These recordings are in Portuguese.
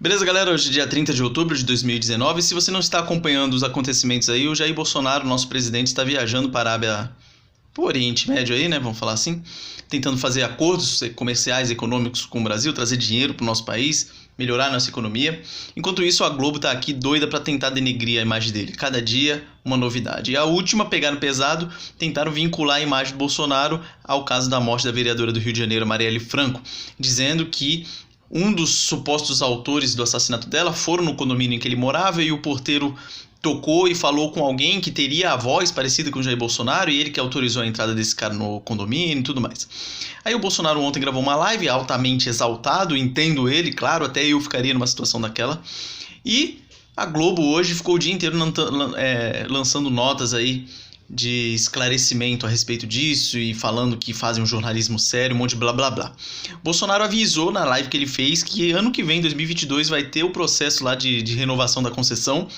Beleza, galera? Hoje é dia 30 de outubro de 2019. Se você não está acompanhando os acontecimentos aí, o Jair Bolsonaro, nosso presidente, está viajando para a Arábia, pro Oriente Médio aí, né? Vamos falar assim. Tentando fazer acordos comerciais, econômicos com o Brasil, trazer dinheiro para o nosso país, melhorar a nossa economia. Enquanto isso, a Globo tá aqui doida para tentar denegrir a imagem dele. Cada dia, uma novidade. E a última, pegaram pesado, tentaram vincular a imagem do Bolsonaro ao caso da morte da vereadora do Rio de Janeiro, Marielle Franco, dizendo que um dos supostos autores do assassinato dela foram no condomínio em que ele morava e o porteiro tocou e falou com alguém que teria a voz parecida com o Jair Bolsonaro e ele que autorizou a entrada desse cara no condomínio e tudo mais. Aí o Bolsonaro ontem gravou uma live altamente exaltado, entendo ele, claro, até eu ficaria numa situação daquela. E a Globo hoje ficou o dia inteiro lançando notas aí de esclarecimento a respeito disso e falando que fazem um jornalismo sério, um monte de blá blá blá. Bolsonaro avisou na live que ele fez que ano que vem, 2022, vai ter o processo lá de renovação da concessão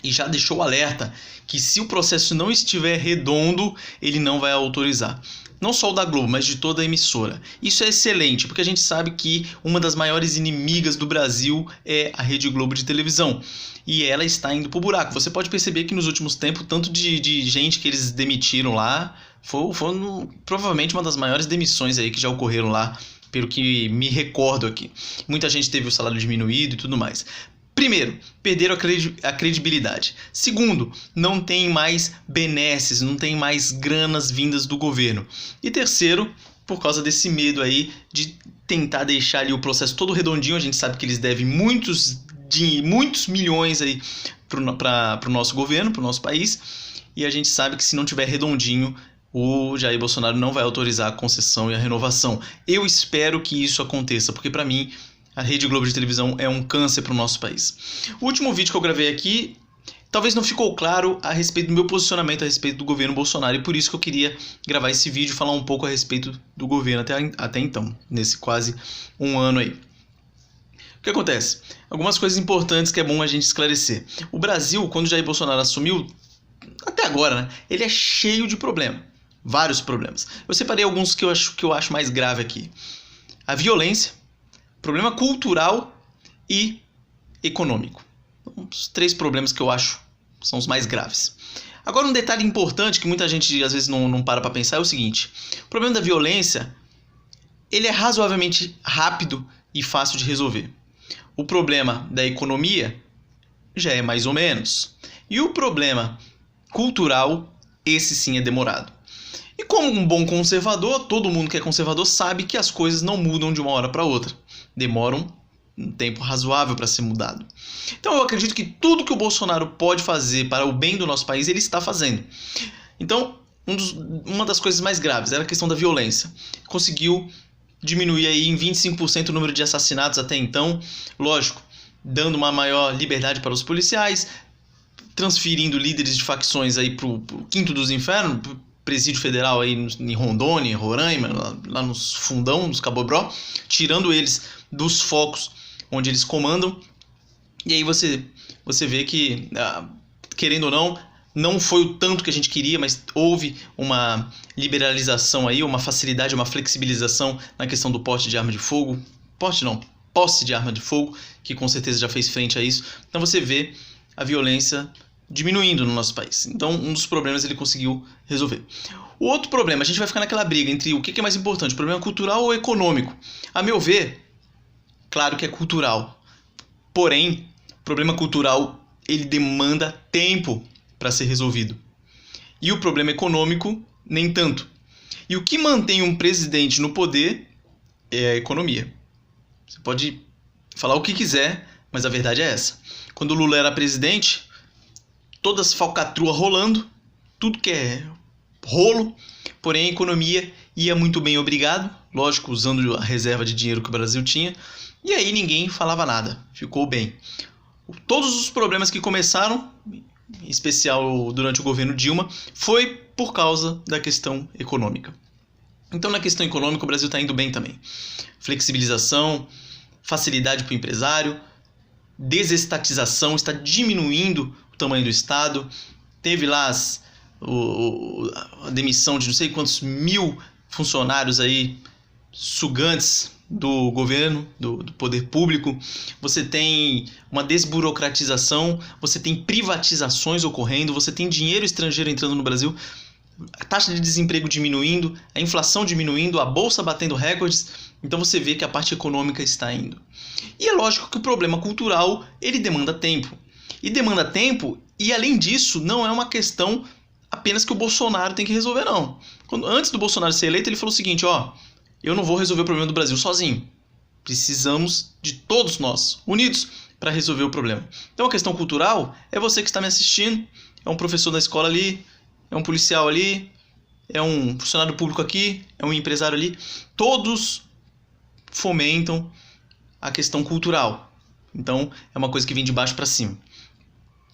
e já deixou o alerta que se o processo não estiver redondo, ele não vai autorizar. Não só o da Globo, mas de toda a emissora. Isso é excelente, porque a gente sabe que uma das maiores inimigas do Brasil é a Rede Globo de televisão. E ela está indo pro buraco. Você pode perceber que nos últimos tempos, tanto de gente que eles demitiram lá, foi provavelmente uma das maiores demissões aí que já ocorreram lá, pelo que me recordo aqui. Muita gente teve o salário diminuído e tudo mais. Primeiro, perderam a credibilidade. Segundo, não tem mais benesses, não tem mais granas vindas do governo. E terceiro, por causa desse medo aí de tentar deixar ali o processo todo redondinho, a gente sabe que eles devem muitos milhões aí para o nosso governo, para o nosso país, e a gente sabe que se não tiver redondinho, o Jair Bolsonaro não vai autorizar a concessão e a renovação. Eu espero que isso aconteça, porque para mim a Rede Globo de televisão é um câncer para o nosso país. O último vídeo que eu gravei aqui, talvez não ficou claro a respeito do meu posicionamento a respeito do governo Bolsonaro, e por isso que eu queria gravar esse vídeo e falar um pouco a respeito do governo até então, nesse quase um ano aí. O que acontece? Algumas coisas importantes que é bom a gente esclarecer. O Brasil, quando Jair Bolsonaro assumiu, até agora, né, ele é cheio de problemas. Vários problemas. Eu separei alguns que eu acho mais grave aqui. A violência, problema cultural e econômico. Os três problemas que eu acho são os mais graves. Agora, um detalhe importante que muita gente às vezes não para pensar é o seguinte. O problema da violência, ele é razoavelmente rápido e fácil de resolver. O problema da economia já é mais ou menos. E o problema cultural, esse sim é demorado. E como um bom conservador, todo mundo que é conservador sabe que as coisas não mudam de uma hora para outra. Demoram um tempo razoável para ser mudado. Então eu acredito que tudo que o Bolsonaro pode fazer para o bem do nosso país, ele está fazendo. Então, uma das coisas mais graves era a questão da violência. Conseguiu diminuir aí em 25% o número de assassinatos até então, lógico, dando uma maior liberdade para os policiais, transferindo líderes de facções aí pro quinto dos infernos, pro presídio federal aí em Rondônia, em Roraima, lá nos fundão, nos Cabobró, tirando eles dos focos onde eles comandam. E aí você vê que, querendo ou não foi o tanto que a gente queria, mas houve uma liberalização aí, uma facilidade, uma flexibilização na questão do porte de arma de fogo. Posse de arma de fogo, que com certeza já fez frente a isso. Então você vê a violência diminuindo no nosso país. Então um dos problemas ele conseguiu resolver. O outro problema, a gente vai ficar naquela briga entre o que é mais importante, o problema cultural ou econômico. A meu ver, claro que é cultural. Porém, o problema cultural ele demanda tempo para ser resolvido. E o problema econômico, nem tanto. E o que mantém um presidente no poder é a economia. Você pode falar o que quiser, mas a verdade é essa. Quando o Lula era presidente, todas as falcatruas rolando, tudo que é rolo, porém a economia ia muito bem, obrigado, lógico, usando a reserva de dinheiro que o Brasil tinha, e aí ninguém falava nada, ficou bem. Todos os problemas que começaram, em especial durante o governo Dilma, foi por causa da questão econômica. Então na questão econômica o Brasil está indo bem também. Flexibilização, facilidade para o empresário, desestatização, está diminuindo o tamanho do Estado. Teve lá a demissão de não sei quantos mil funcionários aí, sugantes, do governo, do poder público, você tem uma desburocratização, você tem privatizações ocorrendo, você tem dinheiro estrangeiro entrando no Brasil, a taxa de desemprego diminuindo, a inflação diminuindo, a bolsa batendo recordes, então você vê que a parte econômica está indo. E é lógico que o problema cultural, ele demanda tempo. E demanda tempo, e além disso, não é uma questão apenas que o Bolsonaro tem que resolver, não. Antes do Bolsonaro ser eleito, ele falou o seguinte, eu não vou resolver o problema do Brasil sozinho. Precisamos de todos nós, unidos, para resolver o problema. Então a questão cultural é você que está me assistindo, é um professor da escola ali, é um policial ali, é um funcionário público aqui, é um empresário ali. Todos fomentam a questão cultural. Então é uma coisa que vem de baixo para cima.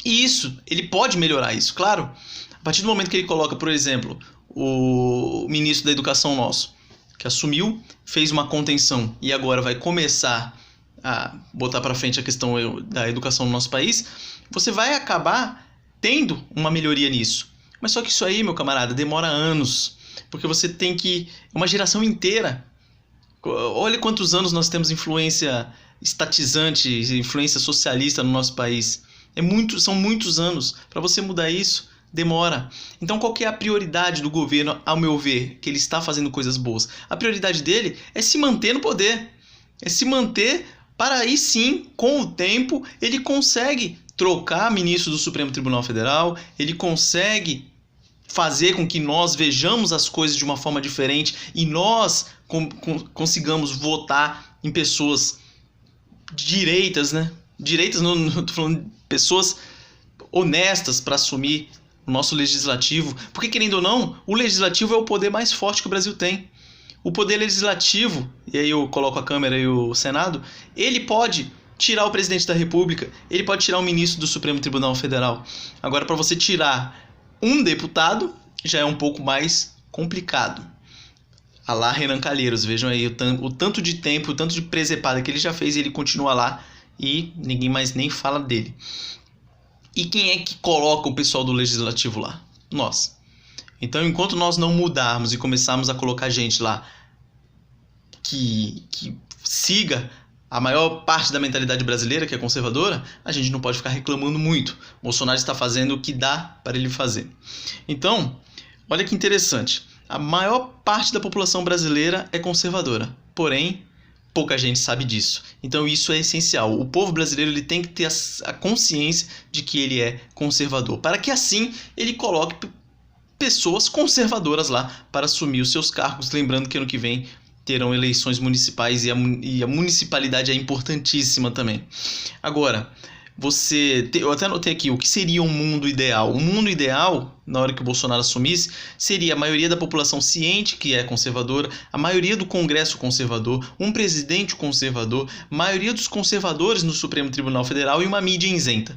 E isso, ele pode melhorar isso, claro. A partir do momento que ele coloca, por exemplo, o ministro da Educação nosso, que assumiu, fez uma contenção e agora vai começar a botar para frente a questão da educação no nosso país, você vai acabar tendo uma melhoria nisso. Mas só que isso aí, meu camarada, demora anos, porque você tem que... uma geração inteira. Olha quantos anos nós temos influência estatizante, influência socialista no nosso país. São muitos anos. Para você mudar isso, demora. Então qual que é a prioridade do governo, ao meu ver, que ele está fazendo coisas boas? A prioridade dele é se manter no poder. É se manter para aí sim, com o tempo, ele consegue trocar ministro do Supremo Tribunal Federal, ele consegue fazer com que nós vejamos as coisas de uma forma diferente e nós consigamos votar em pessoas direitas, né? Direitas, não estou falando de pessoas honestas para assumir o nosso legislativo, porque querendo ou não, o legislativo é o poder mais forte que o Brasil tem. O poder legislativo, e aí eu coloco a Câmara e o Senado, ele pode tirar o presidente da República, ele pode tirar o ministro do Supremo Tribunal Federal. Agora, para você tirar um deputado, já é um pouco mais complicado. A lá Renan Calheiros, vejam aí o tanto de tempo, o tanto de presepada que ele já fez e ele continua lá e ninguém mais nem fala dele. E quem é que coloca o pessoal do legislativo lá? Nós. Então, enquanto nós não mudarmos e começarmos a colocar gente lá que siga a maior parte da mentalidade brasileira, que é conservadora, a gente não pode ficar reclamando muito. Bolsonaro está fazendo o que dá para ele fazer. Então, olha que interessante. A maior parte da população brasileira é conservadora, porém, pouca gente sabe disso. Então isso é essencial. O povo brasileiro ele tem que ter a consciência de que ele é conservador, para que assim ele coloque pessoas conservadoras lá para assumir os seus cargos. Lembrando que ano que vem terão eleições municipais e a municipalidade é importantíssima também. Agora, eu até anotei aqui o que seria um mundo ideal. Um mundo ideal, na hora que o Bolsonaro assumisse, seria a maioria da população ciente que é conservadora, a maioria do Congresso conservador, um presidente conservador, a maioria dos conservadores no Supremo Tribunal Federal e uma mídia isenta.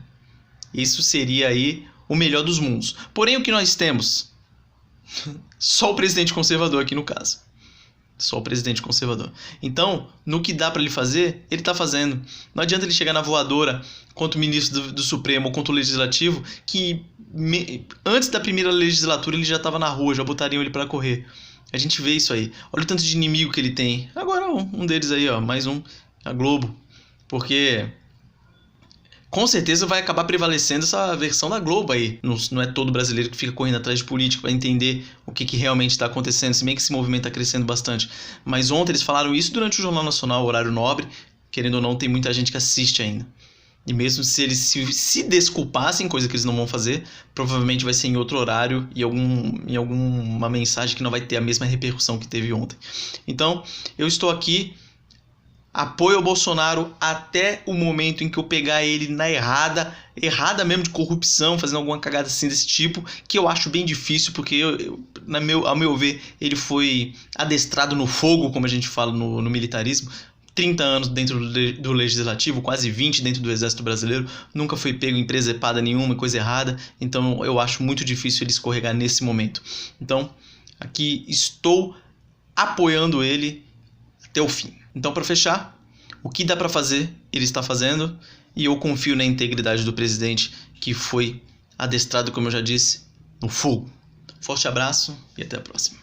Isso seria aí o melhor dos mundos. Porém, o que nós temos? Só o presidente conservador aqui no caso. Só o presidente conservador. Então, no que dá para ele fazer, ele está fazendo. Não adianta ele chegar na voadora contra o ministro do Supremo ou contra o Legislativo, que antes da primeira legislatura ele já estava na rua, já botariam ele para correr. A gente vê isso aí. Olha o tanto de inimigo que ele tem. Agora um deles aí, mais um, a Globo. Porque com certeza vai acabar prevalecendo essa versão da Globo aí. Não é todo brasileiro que fica correndo atrás de político para entender o que realmente está acontecendo, se bem que esse movimento está crescendo bastante. Mas ontem eles falaram isso durante o Jornal Nacional, horário nobre. Querendo ou não, tem muita gente que assiste ainda. E mesmo se eles se desculpassem, coisa que eles não vão fazer, provavelmente vai ser em outro horário e em alguma mensagem que não vai ter a mesma repercussão que teve ontem. Então, eu estou aqui, apoio ao Bolsonaro até o momento em que eu pegar ele na errada mesmo de corrupção, fazendo alguma cagada assim desse tipo, que eu acho bem difícil, porque ao meu ver, ele foi adestrado no fogo, como a gente fala no militarismo, 30 anos dentro do legislativo, quase 20 dentro do exército brasileiro, nunca foi pego em presepada nenhuma, coisa errada, então eu acho muito difícil ele escorregar nesse momento. Então, aqui estou apoiando ele até o fim. Então, para fechar, o que dá para fazer, ele está fazendo, e eu confio na integridade do presidente, que foi adestrado, como eu já disse, no fogo. Forte abraço e até a próxima.